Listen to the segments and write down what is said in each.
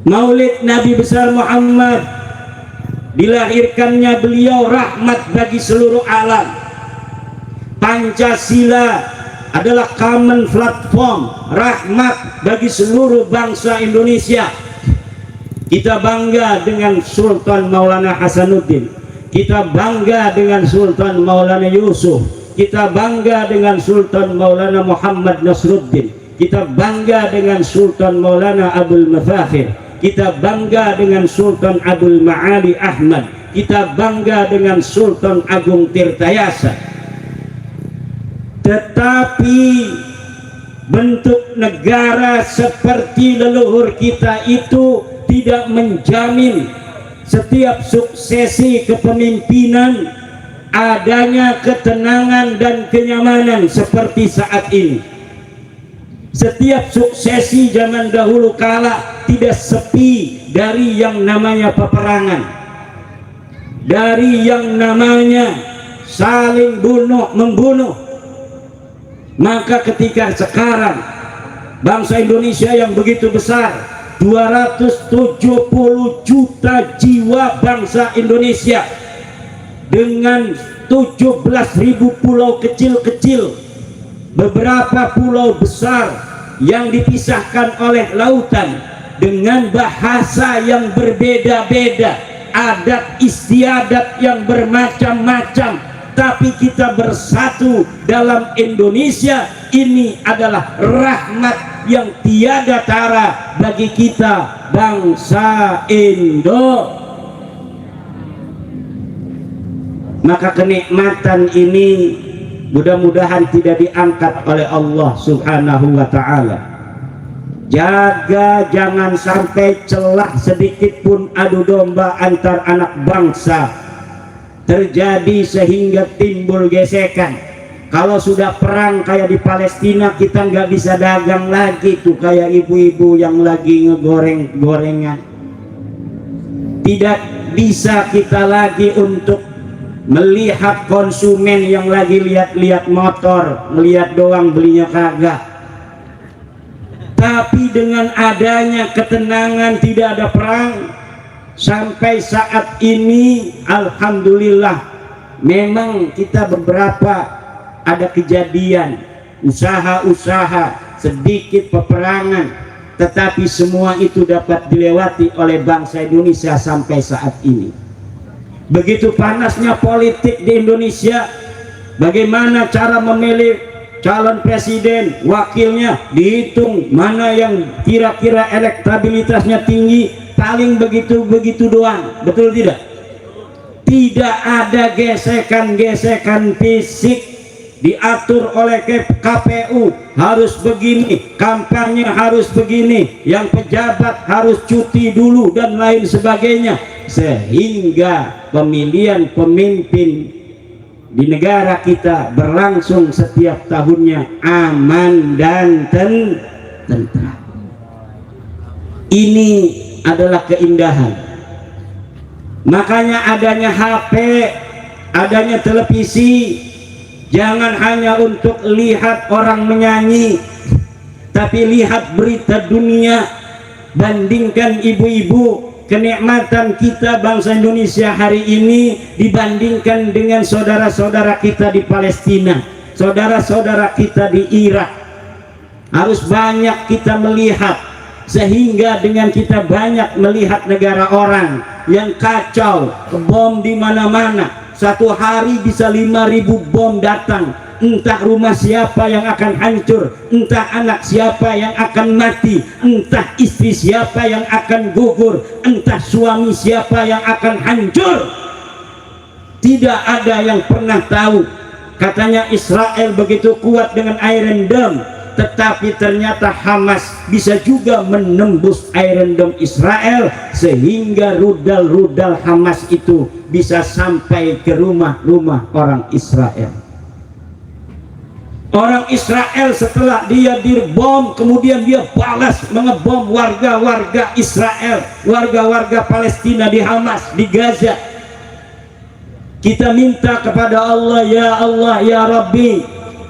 Maulid Nabi besar Muhammad, dilahirkannya beliau rahmat bagi seluruh alam. Pancasila adalah common platform, rahmat bagi seluruh bangsa Indonesia. Kita bangga dengan Sultan Maulana Hasanuddin, kita bangga dengan Sultan Maulana Yusuf, kita bangga dengan Sultan Maulana Muhammad Nasruddin, kita bangga dengan Sultan Maulana Abdul Mafakhir, kita bangga dengan Sultan Abdul Ma'ali Ahmad, kita bangga dengan Sultan Agung Tirtayasa. Tetapi bentuk negara seperti leluhur kita itu tidak menjamin setiap suksesi kepemimpinan adanya ketenangan dan kenyamanan seperti saat ini. Setiap suksesi zaman dahulu kala tidak sepi dari yang namanya peperangan, dari yang namanya saling bunuh membunuh. Maka ketika sekarang bangsa Indonesia yang begitu besar, 270 juta jiwa bangsa Indonesia dengan 17.000 pulau kecil-kecil, beberapa pulau besar yang dipisahkan oleh lautan, dengan bahasa yang berbeda-beda, adat istiadat yang bermacam-macam, tapi kita bersatu dalam Indonesia. Ini adalah rahmat yang tiada tara bagi kita bangsa Indo. Maka kenikmatan ini mudah-mudahan tidak diangkat oleh Allah Subhanahu wa ta'ala. Jaga jangan sampai celah sedikit pun adu domba antar anak bangsa terjadi sehingga timbul gesekan. Kalau sudah perang kayak di Palestina, kita nggak bisa dagang lagi tuh kayak ibu-ibu yang lagi ngegoreng gorengan. Tidak bisa kita lagi untuk melihat konsumen yang lagi lihat-lihat motor, melihat doang belinya kagak. Tapi dengan adanya ketenangan, tidak ada perang sampai saat ini, alhamdulillah. Memang kita beberapa ada kejadian usaha-usaha sedikit peperangan, tetapi semua itu dapat dilewati oleh bangsa Indonesia sampai saat ini. Begitu panasnya politik di Indonesia, bagaimana cara memilih calon presiden, wakilnya dihitung mana yang kira-kira elektabilitasnya tinggi, paling begitu-begitu doang, betul tidak? Tidak ada gesekan-gesekan fisik. Diatur oleh KPU harus begini, kampanye harus begini, yang pejabat harus cuti dulu dan lain sebagainya, sehingga pemilihan pemimpin di negara kita berlangsung setiap tahunnya aman dan tentram. Ini adalah keindahan. Makanya adanya HP, adanya televisi, jangan hanya untuk lihat orang menyanyi, tapi lihat berita dunia. Bandingkan ibu-ibu, kenikmatan kita bangsa Indonesia hari ini dibandingkan dengan saudara-saudara kita di Palestina, saudara-saudara kita di Irak. Harus banyak kita melihat, sehingga dengan kita banyak melihat negara orang yang kacau, bom di mana-mana. Satu hari bisa 5.000 bom datang. Entah rumah siapa yang akan hancur, entah anak siapa yang akan mati, entah istri siapa yang akan gugur, entah suami siapa yang akan hancur. Tidak ada yang pernah tahu. Katanya Israel begitu kuat dengan Iron Dome, tetapi ternyata Hamas bisa juga menembus Iron Dome Israel, sehingga rudal-rudal Hamas itu bisa sampai ke rumah-rumah orang Israel. Orang Israel setelah dia dibom, kemudian dia balas mengebom warga-warga Israel, warga-warga Palestina di Hamas, di Gaza. Kita minta kepada Allah, ya Allah, ya Rabbi,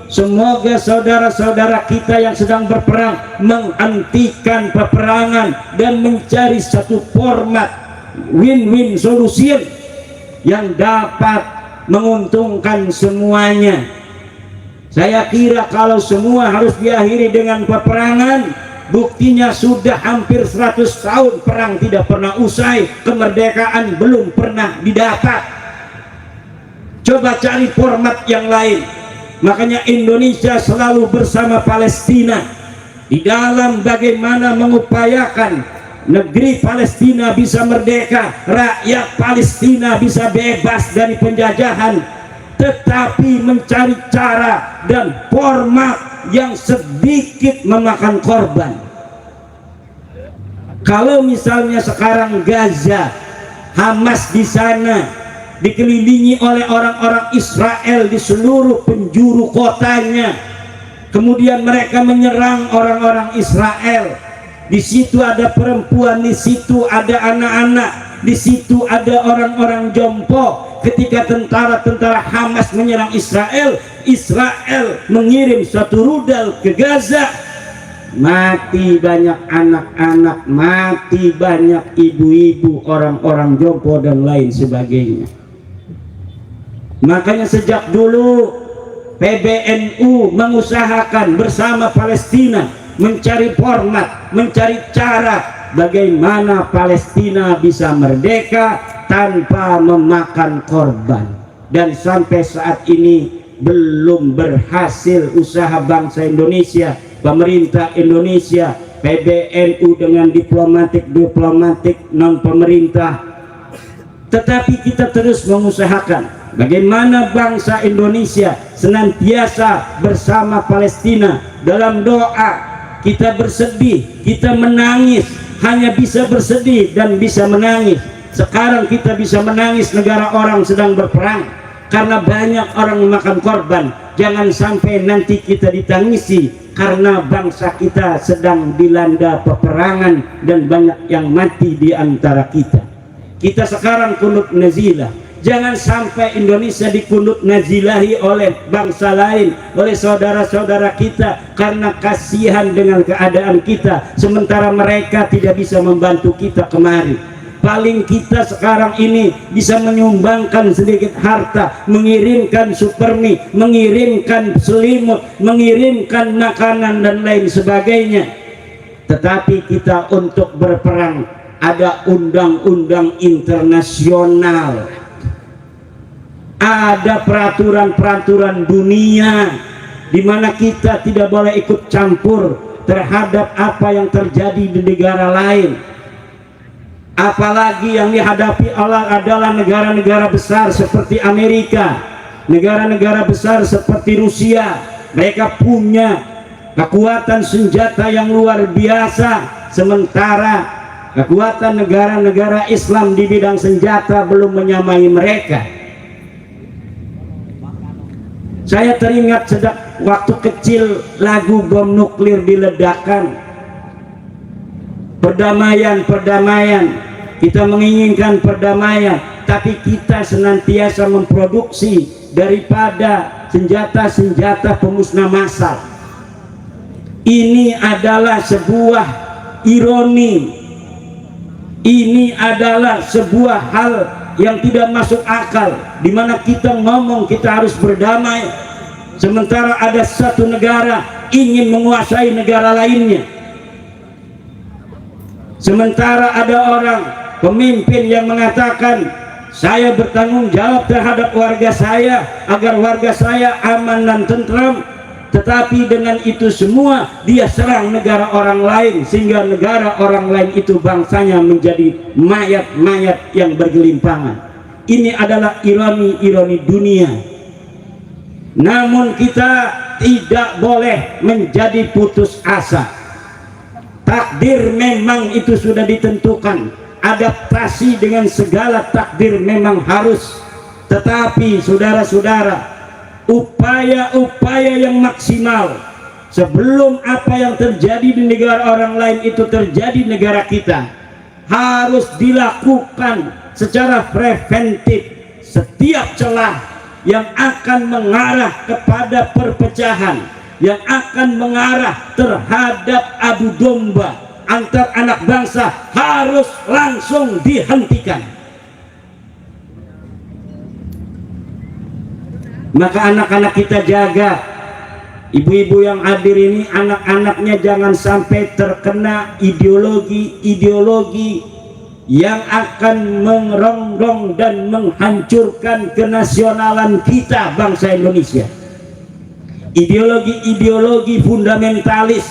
semoga saudara-saudara kita yang sedang berperang menghentikan peperangan dan mencari satu format win-win solution yang dapat menguntungkan semuanya. Saya kira kalau semua harus diakhiri dengan peperangan, buktinya sudah hampir 100 tahun perang tidak pernah usai, kemerdekaan belum pernah didapat. Coba cari format yang lain. Makanya Indonesia selalu bersama Palestina di dalam bagaimana mengupayakan negeri Palestina bisa merdeka, rakyat Palestina bisa bebas dari penjajahan, tetapi mencari cara dan format yang sedikit memakan korban. Kalau misalnya sekarang Gaza, Hamas di sana dikelilingi oleh orang-orang Israel di seluruh penjuru kotanya, kemudian mereka menyerang orang-orang Israel. Di situ ada perempuan, di situ ada anak-anak, di situ ada orang-orang jompo. Ketika tentara-tentara Hamas menyerang Israel, Israel mengirim satu rudal ke Gaza, mati banyak anak-anak, mati banyak ibu-ibu, orang-orang jompo dan lain sebagainya. Makanya sejak dulu PBNU mengusahakan bersama Palestina mencari format, mencari cara bagaimana Palestina bisa merdeka tanpa memakan korban. Dan sampai saat ini belum berhasil usaha bangsa Indonesia, pemerintah Indonesia, PBNU dengan diplomatik non pemerintah. Tetapi kita terus mengusahakan bagaimana bangsa Indonesia senantiasa bersama Palestina. Dalam doa kita bersedih, kita menangis, hanya bisa bersedih dan bisa menangis. Sekarang kita bisa menangis negara orang sedang berperang karena banyak orang memakan korban. Jangan sampai nanti kita ditangisi karena bangsa kita sedang dilanda peperangan dan banyak yang mati di antara kita. Kita sekarang kunut nazilah. Jangan sampai Indonesia dikunut nazilahi oleh bangsa lain, oleh saudara-saudara kita karena kasihan dengan keadaan kita, sementara mereka tidak bisa membantu kita kemari. Paling kita sekarang ini bisa menyumbangkan sedikit harta, mengirimkan supermi, mengirimkan selimut, mengirimkan makanan dan lain sebagainya. Tetapi kita untuk berperang ada undang-undang internasional, ada peraturan-peraturan dunia di mana kita tidak boleh ikut campur terhadap apa yang terjadi di negara lain. Apalagi yang dihadapi adalah negara-negara besar seperti Amerika, negara-negara besar seperti Rusia. Mereka punya kekuatan senjata yang luar biasa, sementara kekuatan negara-negara Islam di bidang senjata belum menyamai mereka. Saya teringat sejak waktu kecil lagu bom nuklir diledakkan. Perdamaian. Kita menginginkan perdamaian, tapi kita senantiasa memproduksi daripada senjata-senjata pemusnah massal. Ini adalah sebuah ironi. Ini adalah sebuah hal yang tidak masuk akal, di mana kita ngomong kita harus berdamai, sementara ada satu negara ingin menguasai negara lainnya. Sementara ada orang pemimpin yang mengatakan saya bertanggung jawab terhadap warga saya agar warga saya aman dan tentram, tetapi dengan itu semua dia serang negara orang lain sehingga negara orang lain itu bangsanya menjadi mayat-mayat yang bergelimpangan. Ini adalah ironi-ironi dunia. Namun kita tidak boleh menjadi putus asa. Takdir memang itu sudah ditentukan. Adaptasi dengan segala takdir memang harus, tetapi saudara-saudara, upaya-upaya yang maksimal sebelum apa yang terjadi di negara orang lain itu terjadi di negara kita harus dilakukan secara preventif. Setiap celah yang akan mengarah kepada perpecahan, yang akan mengarah terhadap adu domba antar anak bangsa harus langsung dihentikan. Maka anak-anak kita jaga, ibu-ibu yang hadir ini, anak-anaknya jangan sampai terkena ideologi-ideologi yang akan merongrong dan menghancurkan kenasionalan kita bangsa Indonesia. Ideologi-ideologi fundamentalis,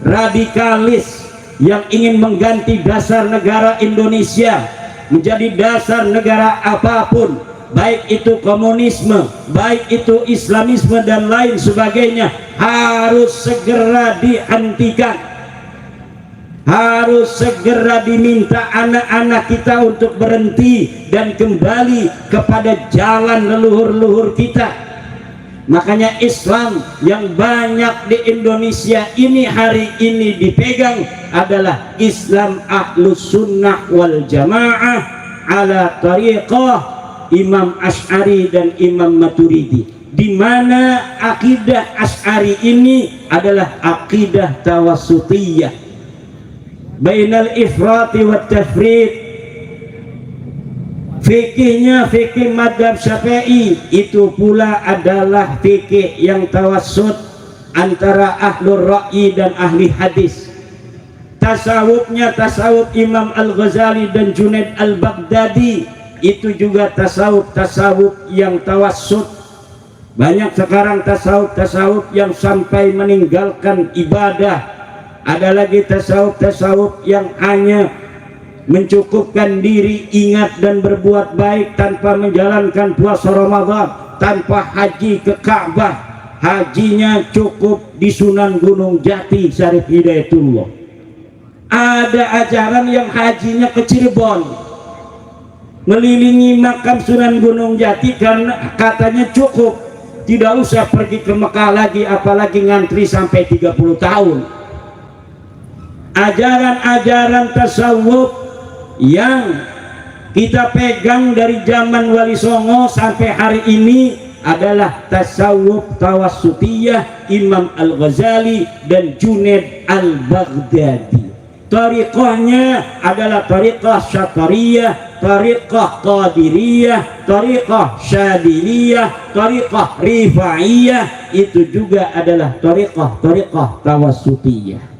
radikalis yang ingin mengganti dasar negara Indonesia menjadi dasar negara apapun, baik itu komunisme, baik itu Islamisme dan lain sebagainya, harus segera dihentikan. Harus segera diminta anak-anak kita untuk berhenti dan kembali kepada jalan leluhur-leluhur kita. Makanya Islam yang banyak di Indonesia ini hari ini dipegang adalah Islam Ahlus Sunnah wal Jamaah ala tariqah Imam Asy'ari dan Imam Maturidi, di mana akidah Asy'ari ini adalah akidah tawassutiyah bainal ifrati wat tafrid. Fikihnya fikih madhab Syafi'i, itu pula adalah fikih yang tawassut antara ahlur ra'yi dan ahli hadis. Tasawufnya tasawuf Imam Al-Ghazali dan Junaid Al-Baghdadi, itu juga tasawuf yang tawassut. Banyak sekarang tasawuf yang sampai meninggalkan ibadah. Ada lagi tasawuf yang hanya mencukupkan diri ingat dan berbuat baik tanpa menjalankan puasa Ramadan, tanpa haji ke Ka'bah. Hajinya cukup di Sunan Gunung Jati Syarif Hidayatullah. Ada ajaran yang hajinya ke Cirebon, melilingi makam Sunan Gunung Jati karena katanya cukup, tidak usah pergi ke Mekah lagi, apalagi ngantri sampai 30 tahun. Ajaran-ajaran tasawuf yang kita pegang dari zaman Wali Songo sampai hari ini adalah tasawuf tawassutiyah Imam Al-Ghazali dan Junaid Al-Baghdadi. Tariqahnya adalah tariqah Syatariyah, tariqah Qadiriyah, tariqah Syadiliyah, tariqah Rifaiyah. Itu juga adalah tariqah tawassutiyah.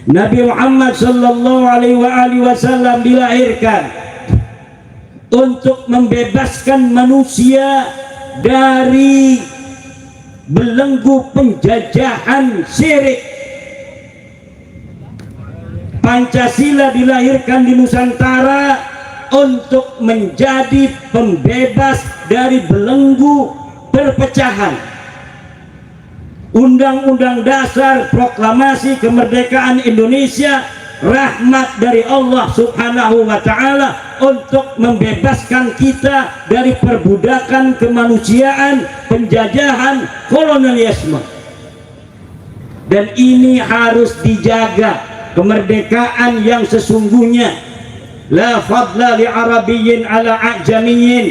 Nabi Muhammad sallallahu alaihi wasallam dilahirkan untuk membebaskan manusia dari belenggu penjajahan syirik. Pancasila dilahirkan di Nusantara untuk menjadi pembebas dari belenggu perpecahan. Undang-undang Dasar Proklamasi Kemerdekaan Indonesia rahmat dari Allah Subhanahu wa Ta'ala untuk membebaskan kita dari perbudakan kemanusiaan, penjajahan, kolonialisme. Dan ini harus dijaga, kemerdekaan yang sesungguhnya. La fadla li arabiyyin ala a'jamiyyin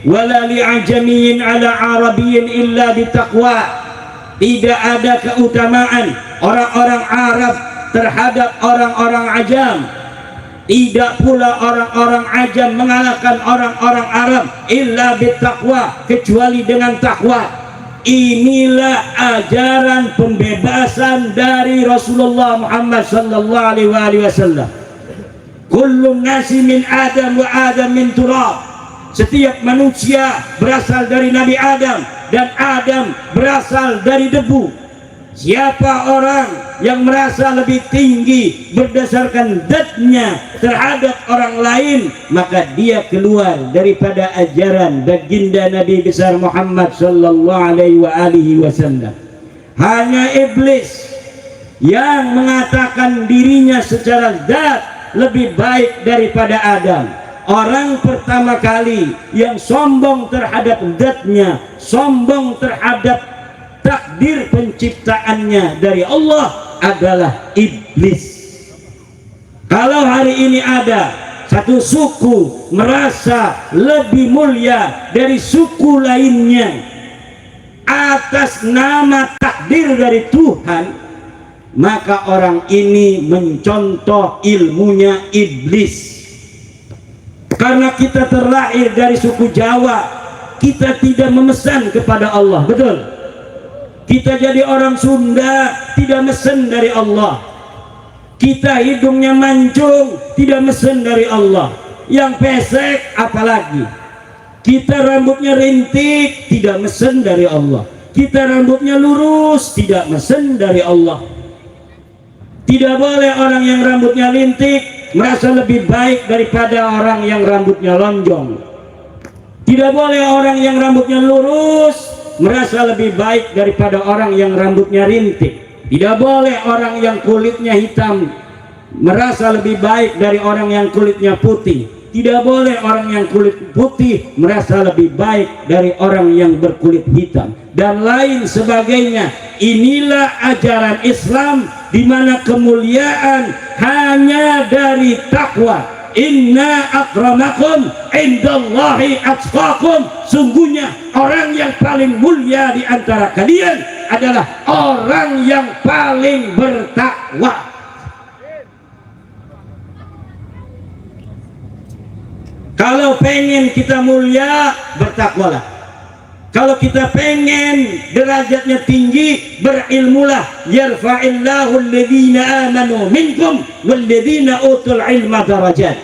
wala li a'jamiyyin ala arabiyyin illa bitaqwa. Tidak ada keutamaan orang-orang Arab terhadap orang-orang Ajam. Tidak pula orang-orang Ajam mengalahkan orang-orang Arab illa bittaqwa, kecuali dengan takwa. Inilah ajaran pembebasan dari Rasulullah Muhammad sallallahu alaihi wasallam. Kullun nasi min Adam wa Adam min turab. Setiap manusia berasal dari Nabi Adam dan Adam berasal dari debu. Siapa orang yang merasa lebih tinggi berdasarkan zatnya terhadap orang lain, maka dia keluar daripada ajaran baginda Nabi besar Muhammad sallallahu alaihi wasallam. Hanya iblis yang mengatakan dirinya secara zat lebih baik daripada Adam. Orang pertama kali yang sombong terhadap zatnya, sombong terhadap takdir penciptaannya dari Allah adalah iblis. Kalau hari ini ada satu suku merasa lebih mulia dari suku lainnya atas nama takdir dari Tuhan, maka orang ini mencontoh ilmunya iblis. Karena kita terlahir dari suku Jawa, kita tidak memesan kepada Allah, betul? Kita jadi orang Sunda, tidak mesen dari Allah. Kita hidungnya mancung, tidak mesen dari Allah. Yang pesek apalagi. Kita rambutnya rintik, tidak mesen dari Allah. Kita rambutnya lurus, tidak mesen dari Allah. Tidak boleh orang yang rambutnya rintik merasa lebih baik daripada orang yang rambutnya lonjong. Tidak boleh orang yang rambutnya lurus merasa lebih baik daripada orang yang rambutnya rintik. Tidak boleh orang yang kulitnya hitam merasa lebih baik dari orang yang kulitnya putih. Tidak boleh orang yang kulit putih merasa lebih baik dari orang yang berkulit hitam, dan lain sebagainya. Inilah ajaran Islam, di mana kemuliaan hanya dari takwa. Inna akramakum indallahi atqakum. Sungguhnya orang yang paling mulia di antara kalian adalah orang yang paling bertakwa. Kalau pengen kita mulia, bertakwalah. Kalau kita pengen derajatnya tinggi, berilmulah. Yarfa'illahu alladhina amanu minkum walladhina utul ilma darajat.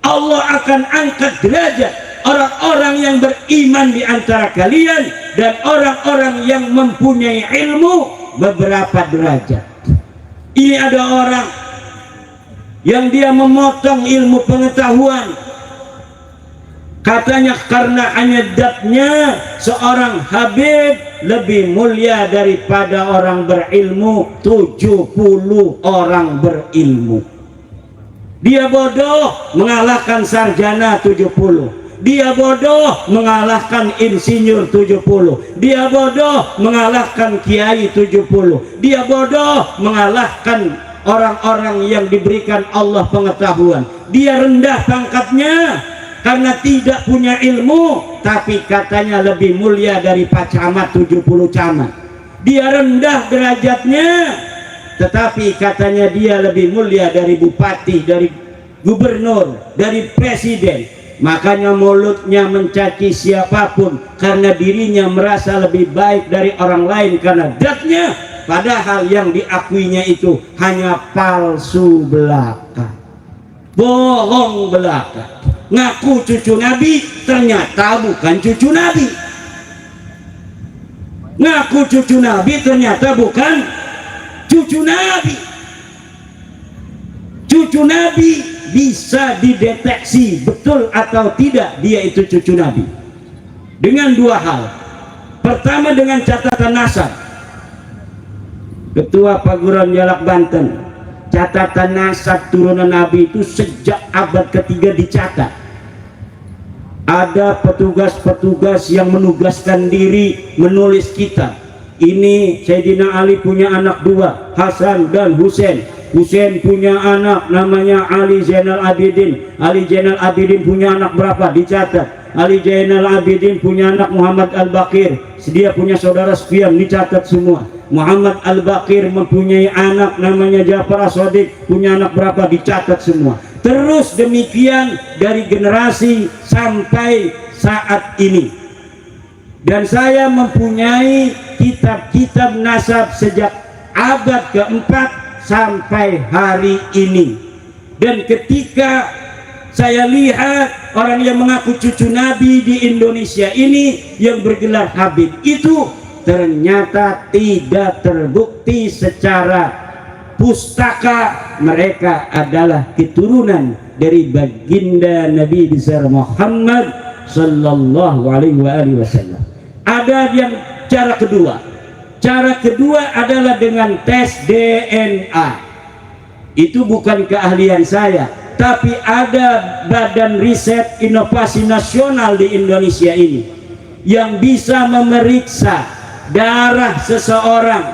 Allah akan angkat derajat orang-orang yang beriman di antara kalian dan orang-orang yang mempunyai ilmu beberapa derajat. Ini ada orang yang dia memotong ilmu pengetahuan, katanya karena anyadapnya seorang Habib lebih mulia daripada orang berilmu 70 orang berilmu. Dia bodoh mengalahkan sarjana 70. Dia bodoh mengalahkan insinyur 70. Dia bodoh mengalahkan kiai 70. Dia bodoh mengalahkan orang-orang yang diberikan Allah pengetahuan. Dia rendah pangkatnya karena tidak punya ilmu, tapi katanya lebih mulia dari Pak Camat 70 camat. Dia rendah derajatnya, tetapi katanya dia lebih mulia dari bupati, dari gubernur, dari presiden. Makanya mulutnya mencaci siapapun karena dirinya merasa lebih baik dari orang lain karena datnya, padahal yang diakuinya itu hanya palsu belaka, bohong belaka. Ngaku cucu Nabi, ternyata bukan cucu Nabi. Ngaku cucu Nabi, ternyata bukan cucu Nabi. Cucu Nabi bisa dideteksi betul atau tidak dia itu cucu Nabi dengan dua hal. Pertama, dengan catatan nasab. Ketua Paguron Jalak Banten, catatan nasab turunan Nabi itu sejak abad ketiga dicatat. Ada petugas-petugas yang menugaskan diri menulis kitab. Ini Sayyidina Ali punya anak dua, Hasan dan Husain. Husain punya anak namanya Ali Zainal Abidin. Ali Zainal Abidin punya anak berapa? Dicatat. Ali Zainal Abidin punya anak Muhammad Al-Baqir. Dia punya saudara sekian, dicatat semua. Muhammad Al-Baqir mempunyai anak namanya Ja'far As-Shadiq, punya anak berapa? Dicatat semua. Terus demikian dari generasi sampai saat ini. Dan saya mempunyai kitab-kitab nasab sejak abad keempat sampai hari ini. Dan ketika saya lihat orang yang mengaku cucu Nabi di Indonesia ini yang bergelar Habib itu ternyata tidak terbukti secara pustaka mereka adalah keturunan dari baginda Nabi besar Muhammad sallallahu alaihi wasallam. Ada yang cara kedua. Cara kedua adalah dengan tes DNA. Itu bukan keahlian saya, tapi ada Badan Riset Inovasi Nasional di Indonesia ini yang bisa memeriksa darah seseorang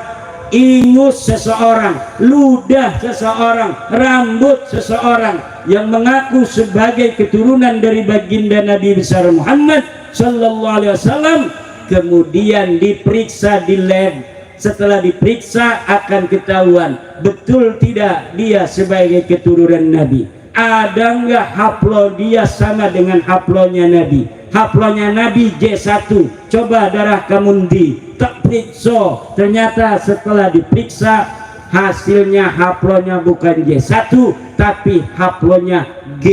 ingus seseorang, ludah seseorang, rambut seseorang yang mengaku sebagai keturunan dari baginda Nabi besar Muhammad sallallahu alaihi wasallam, kemudian diperiksa di lab. Setelah diperiksa akan ketahuan betul tidak dia sebagai keturunan Nabi. Ada nggak haplo dia sama dengan haplonya Nabi? Haplonya Nabi J1, coba darah kamu tak periksa, ternyata setelah diperiksa hasilnya haplonya bukan J1 tapi haplonya G.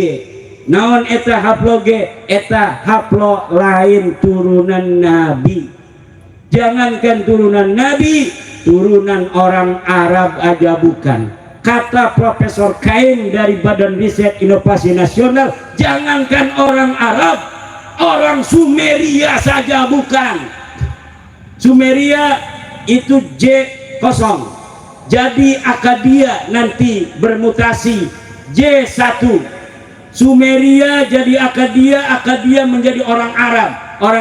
Naon eta haplo G? Eta haplo lain turunan Nabi. Jangankan turunan Nabi, turunan orang Arab aja bukan. Kata Profesor Kain dari Badan Riset Inovasi Nasional, jangankan orang Arab, orang Sumeria saja bukan. Sumeria itu J0, jadi Akadia nanti bermutasi J1. Sumeria jadi Akadia, Akadia menjadi orang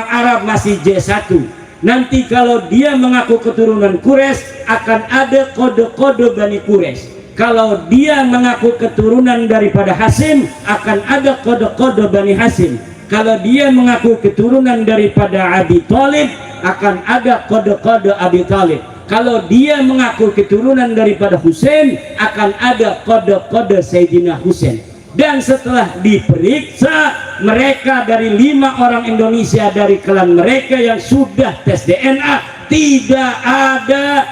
Arab masih J1. Nanti kalau dia mengaku keturunan Quraisy akan ada kode-kode Bani Quraisy. Kalau dia mengaku keturunan daripada Hasim akan ada kode-kode Bani Hasim. Kalau dia mengaku keturunan daripada Abi Thalib akan ada kode-kode Abi Thalib. Kalau dia mengaku keturunan daripada Husain akan ada kode-kode Sayyidina Husain. Dan setelah diperiksa, mereka dari 5 orang Indonesia dari klan mereka yang sudah tes DNA, tidak ada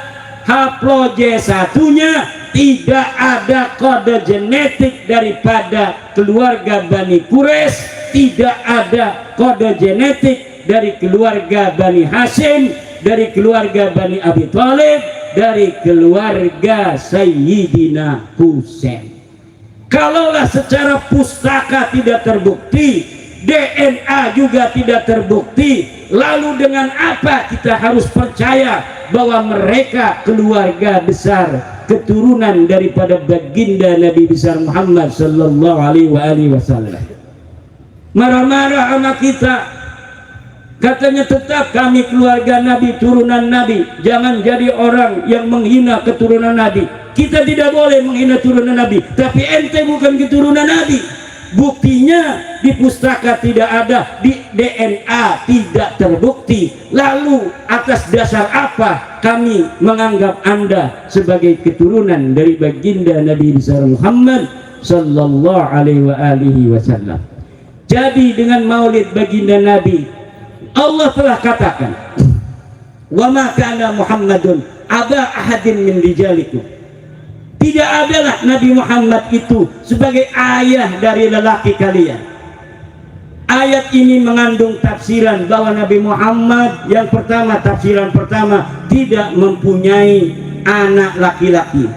haplo J1-nya, tidak ada kode genetik daripada keluarga Bani Quraisy, tidak ada kode genetik dari keluarga Bani Hashim, dari keluarga Bani Abi Thalib, dari keluarga Sayyidina Husain. Kalaulah secara pustaka tidak terbukti, DNA juga tidak terbukti, lalu dengan apa kita harus percaya bahwa mereka keluarga besar keturunan daripada baginda Nabi besar Muhammad sallallahu alaihi wasallam? Marah-marah sama kita, katanya tetap kami keluarga Nabi, turunan Nabi, jangan jadi orang yang menghina keturunan Nabi. Kita tidak boleh menghina turunan Nabi, tapi ente bukan keturunan Nabi. Buktinya di pustaka tidak ada, di DNA tidak terbukti. Lalu atas dasar apa kami menganggap Anda sebagai keturunan dari baginda Nabi besar Muhammad sallallahu alaihi wasallam? Jadi dengan maulid baginda Nabi, Allah telah katakan, wa ma kana Muhammadun aba ahadin min rijalikum. Tidak adalah Nabi Muhammad itu sebagai ayah dari lelaki kalian. Ayat ini mengandung tafsiran bahwa Nabi Muhammad yang pertama, tafsiran pertama, tidak mempunyai anak laki-laki.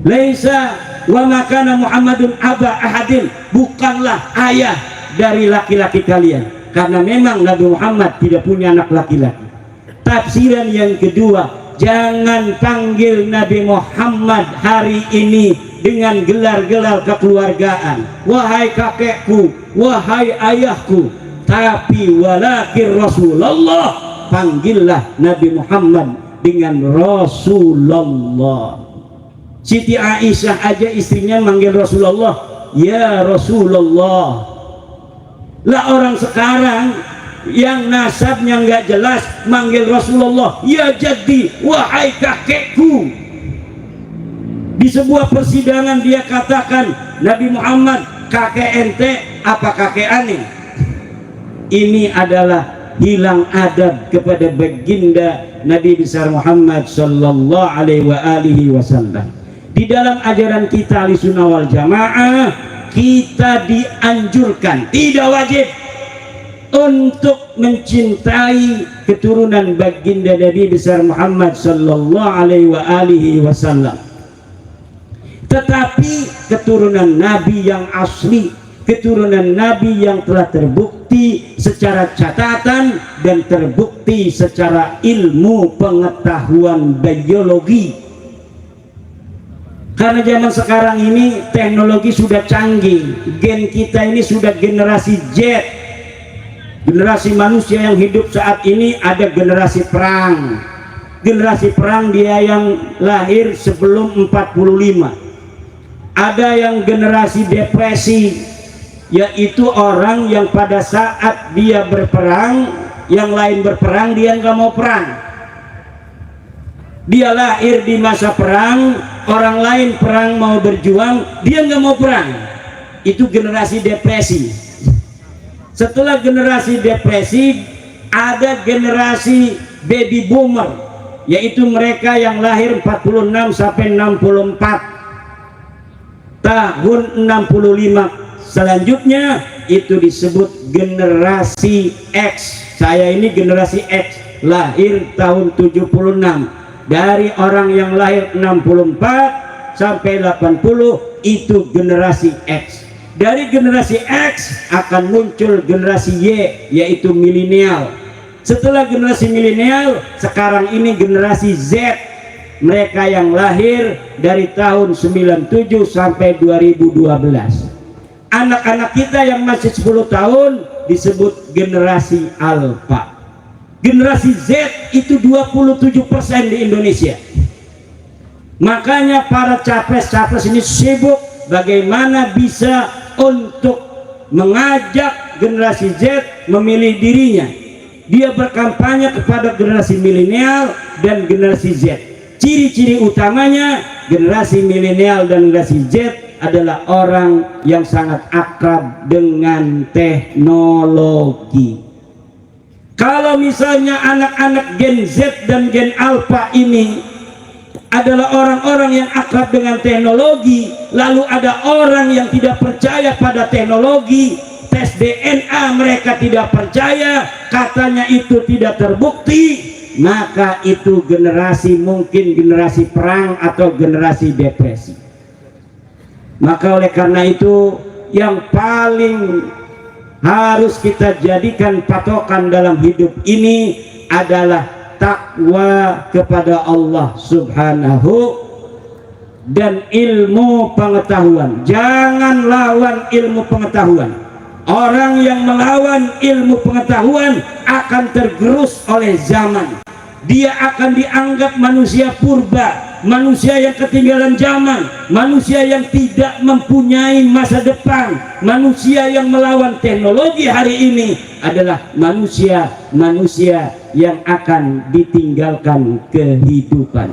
Laisa wa makana Muhammadun aba ahadin, bukanlah ayah dari laki-laki kalian, karena memang Nabi Muhammad tidak punya anak laki-laki. Tafsiran yang kedua, jangan panggil Nabi Muhammad hari ini dengan gelar-gelar kekeluargaan, wahai kakekku, wahai ayahku, tapi walakin Rasulullah, panggillah Nabi Muhammad dengan Rasulullah. Siti Aisyah aja istrinya manggil Rasulullah, ya Rasulullah. Lah orang sekarang yang nasabnya nggak jelas manggil Rasulullah, ya jadi wahai kakekku. Di sebuah persidangan dia katakan, Nabi Muhammad kakek ente apa kakek aneh? Ini adalah hilang adab kepada baginda Nabi besar Muhammad sallallahu alaihi wasallam. Di dalam ajaran kita Ahlussunnah wal Jamaah, kita dianjurkan, tidak wajib, untuk mencintai keturunan baginda Nabi besar Muhammad sallallahu alaihi wasallam. Tetapi keturunan Nabi yang asli, keturunan Nabi yang telah terbukti secara catatan dan terbukti secara ilmu pengetahuan biologi. Karena zaman sekarang ini teknologi sudah canggih, gen kita ini sudah generasi Z. Generasi manusia yang hidup saat ini ada generasi perang, generasi perang, dia yang lahir sebelum 45. Ada yang generasi depresi, yaitu orang yang pada saat dia berperang, yang lain berperang, dia nggak mau perang. Dia lahir di masa perang, orang lain perang mau berjuang, dia nggak mau perang. Itu generasi depresi. Setelah generasi depresi, ada generasi baby boomer, yaitu mereka yang lahir 46 sampai 64. Tahun 65 selanjutnya itu disebut generasi X. Saya ini generasi X, lahir tahun 76. Dari orang yang lahir 64 sampai 80 itu generasi X. Dari generasi X akan muncul generasi Y, yaitu milenial. Setelah generasi milenial, sekarang ini generasi Z. Mereka yang lahir dari tahun 97 sampai 2012. Anak-anak kita yang masih 10 tahun disebut generasi Alpha. Generasi Z itu 27% di Indonesia. Makanya para capres-capres ini sibuk bagaimana bisa untuk mengajak generasi Z memilih dirinya. Dia berkampanye kepada generasi milenial dan generasi Z. Ciri-ciri utamanya generasi milenial dan generasi Z adalah orang yang sangat akrab dengan teknologi. Kalau misalnya anak-anak Gen Z dan Gen Alpha ini adalah orang-orang yang akrab dengan teknologi, lalu ada orang yang tidak percaya pada teknologi, tes DNA mereka tidak percaya, katanya itu tidak terbukti, maka itu generasi, mungkin generasi perang atau generasi depresi. Maka oleh karena itu yang paling harus kita jadikan patokan dalam hidup ini adalah takwa kepada Allah Subhanahu dan ilmu pengetahuan. Jangan lawan ilmu pengetahuan. Orang yang melawan ilmu pengetahuan akan tergerus oleh zaman. Dia akan dianggap manusia purba, manusia yang ketinggalan zaman, manusia yang tidak mempunyai masa depan. Manusia yang melawan teknologi hari ini adalah manusia yang akan ditinggalkan kehidupan.